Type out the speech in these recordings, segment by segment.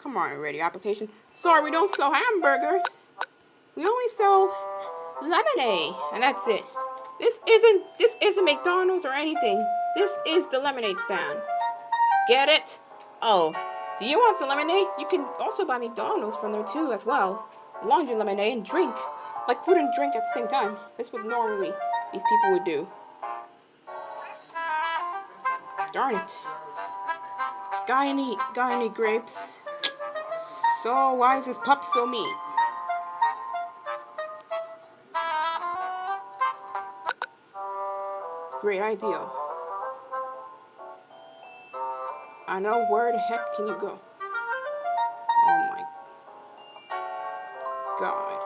Come on, radio application. Sorry, we don't sell hamburgers. We only sell lemonade, and that's it. This isn't McDonald's or anything. This is the lemonade stand. Get it? Oh, do you want some lemonade? You can also buy McDonald's from there too as well. Laundry lemonade and drink. Like food and drink at the same time. That's what normally these people would do. Darn it. Guy any grapes? So why is this pup so mean? Great idea. I know, where the heck can you go? Oh my god.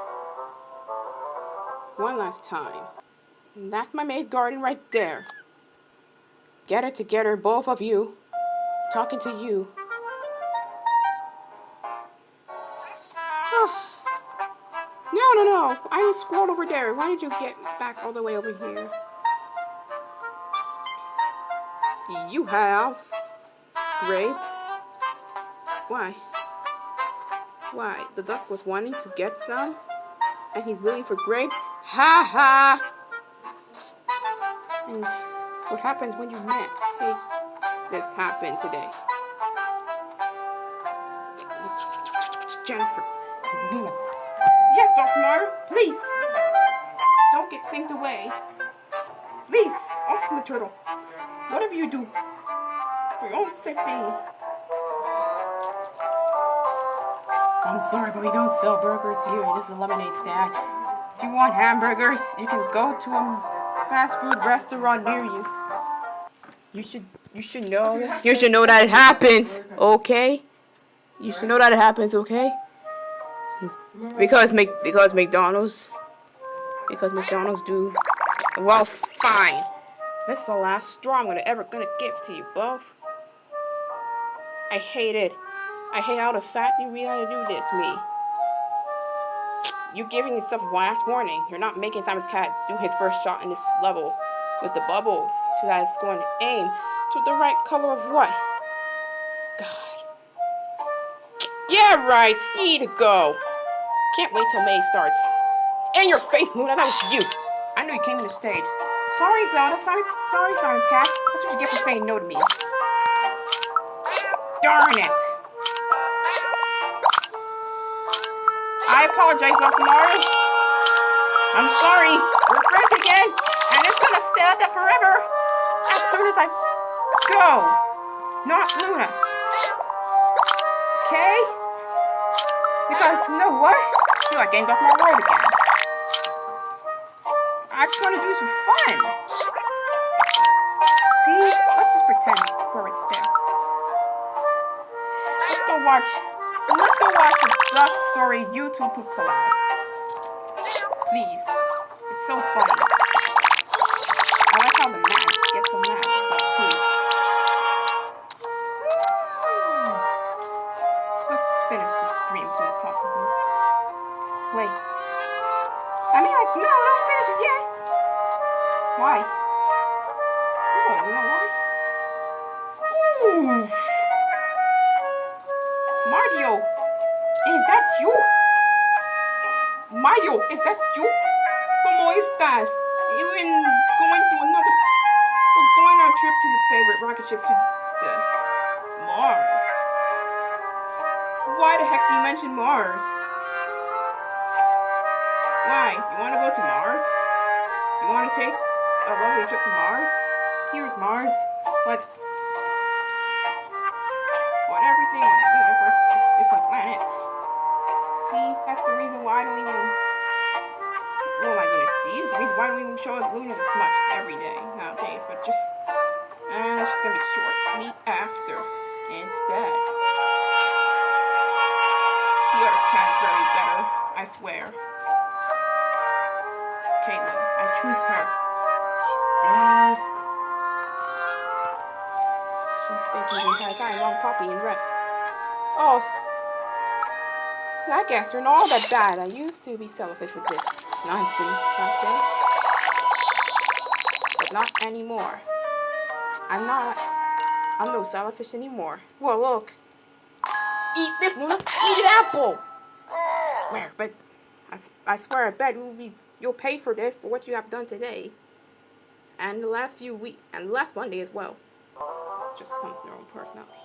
One last time. And that's my maid garden right there. Get it together, both of you. I'm talking to you. No. I was scrolled over there. Why did you get back all the way over here? You have grapes? Why? The duck was wanting to get some? And he's waiting for grapes? Ha ha! And that's what happens when you met. Hey, this happened today. Jennifer. Yes, Dr. Martyr, please. Don't get synced away. Please, off from the turtle. Whatever you do, it's for your own safety. I'm sorry, but we don't sell burgers here. This is a lemonade stand. If you want hamburgers, you can go to a fast food restaurant near you. You should know. You should know that it happens, okay? You should know that it happens, okay? Because McDonald's do. Well, fine. This is the last straw I'm ever gonna give to you both. I hate it. I hate how the fact you really had to do this to me. You're giving yourself a last warning. You're not making Simon's cat do his first shot in this level with the bubbles. So that it's going to aim to the right color of what? God. Yeah, right. You need to go. Can't wait till May starts. In your face, Luna. That was you. I knew you came to the stage. Sorry, Zelda. Sorry, Simon's cat. That's what you get for saying no to me. Darn it. I apologize, Dr. Martyr. I'm sorry. We're friends again, and it's gonna stay like that forever. As soon as I go. Not Luna. Okay? Because, you know what? I feel like getting Dr. Martyr world again. I just want to do this for fun. See? Let's just pretend she's right there. Let's go watch the Duck Story YouTube collab. Please. It's so funny. I like how the mouse gets so mad too. Let's finish the stream as soon as possible. Wait. No, don't finish it yet. Why? Scroll, you know why? Oof. Mario, is that you? Mario, is that you? ¿Cómo estás? We're going on a trip to the favorite rocket ship to the Mars. Why the heck do you mention Mars? Why? You want to go to Mars? You want to take a lovely trip to Mars? Here's Mars. But everything on the universe is just a different planet. See, that's the reason why I don't even. What am I gonna see? It's the reason why I don't even show up Luna this much every day nowadays. But just, it's just gonna be shortly after instead. The other cat is very better, I swear. Caitlin, I choose her. She stays with the entire time, long Poppy and the rest. Oh, I guess you're not all that bad. I used to be selfish with this nonsense back then, but not anymore. I'm no selfish anymore. Well, look. Eat this Yes, Luna, eat an apple. I swear, but I swear, I bet you'll pay for this for what you have done today, and the last few weeks, and the last Monday as well. It just comes to their own personality.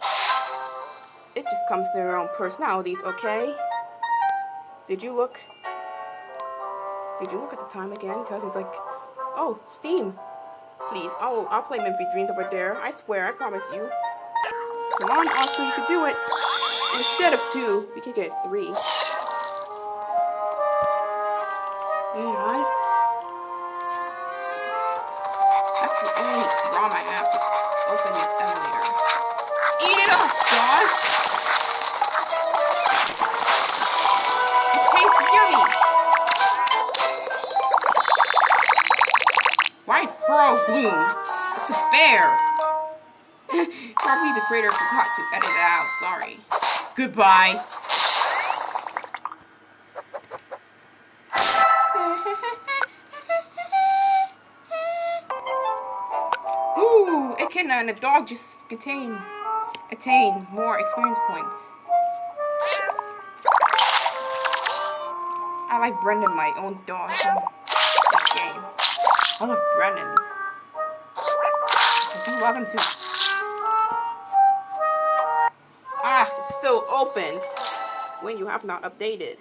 It just comes to their own personalities, okay? Did you look? Did you look at the time again? Because it's like, oh, Steam. Please, I'll play Memphis Dreams over there. I swear, I promise you. Come on, Oscar, you can do it. Instead of 2, we can get 3. Yeah, that's the only ROM I have to open this emulator. Eat it up, dog! It tastes yummy! Why is Pearl Bloom? It's a bear! Probably the creator forgot to edit it out, sorry. Goodbye. Ooh, Echidna and the dog just attain more experience points. I like Brendan, my own dog, in this game. I love Brendan. I do love him too. Ah, it's still open when you have not updated.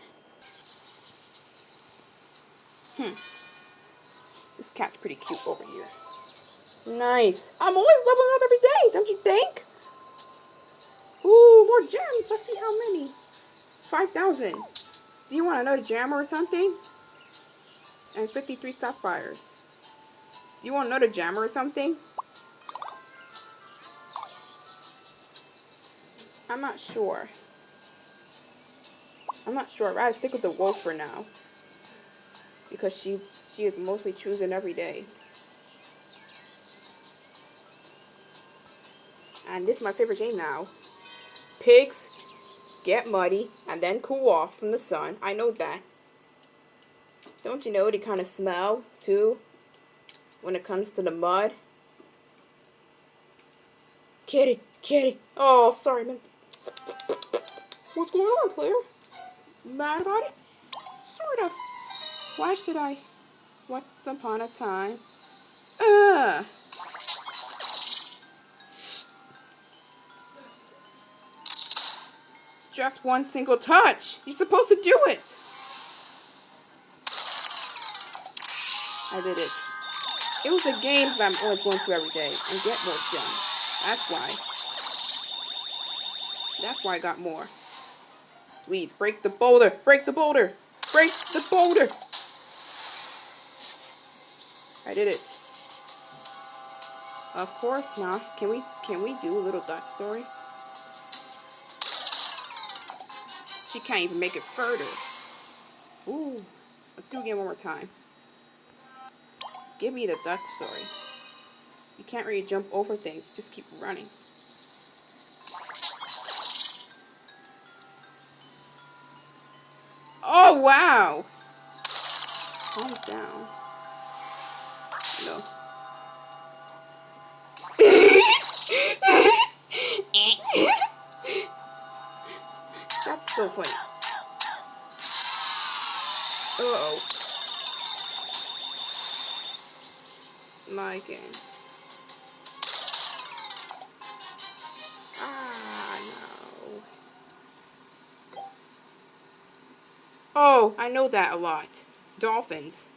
This cat's pretty cute over here. Nice. I'm always leveling up every day, don't you think? Ooh, more gems. Let's see how many. 5,000. Do you want another gem or something? And 53 sapphires. Do you want another gem or something? I'm not sure. I'd rather stick with the wolf for now. Because she is mostly choosing every day. And this is my favorite game now. Pigs get muddy and then cool off from the sun. I know that. Don't you know they kind of smell too when it comes to the mud? Kitty, kitty. Oh, sorry, man. What's going on, player? Mad about it? Sort of. Why should I? Once upon a time. Just one single touch. You're supposed to do it. I did it. It was the games that I'm always going through every day and get more gems. That's why. That's why I got more. Please, break the boulder. Break the boulder. Break the boulder. I did it. Of course not. Can we do a little duck story? She can't even make it further. Ooh. Let's do it again one more time. Give me the duck story. You can't really jump over things. Just keep running. Oh, wow. Calm down. No. That's so funny. Uh-oh. My game. Ah, no. Oh, I know that a lot. Dolphins.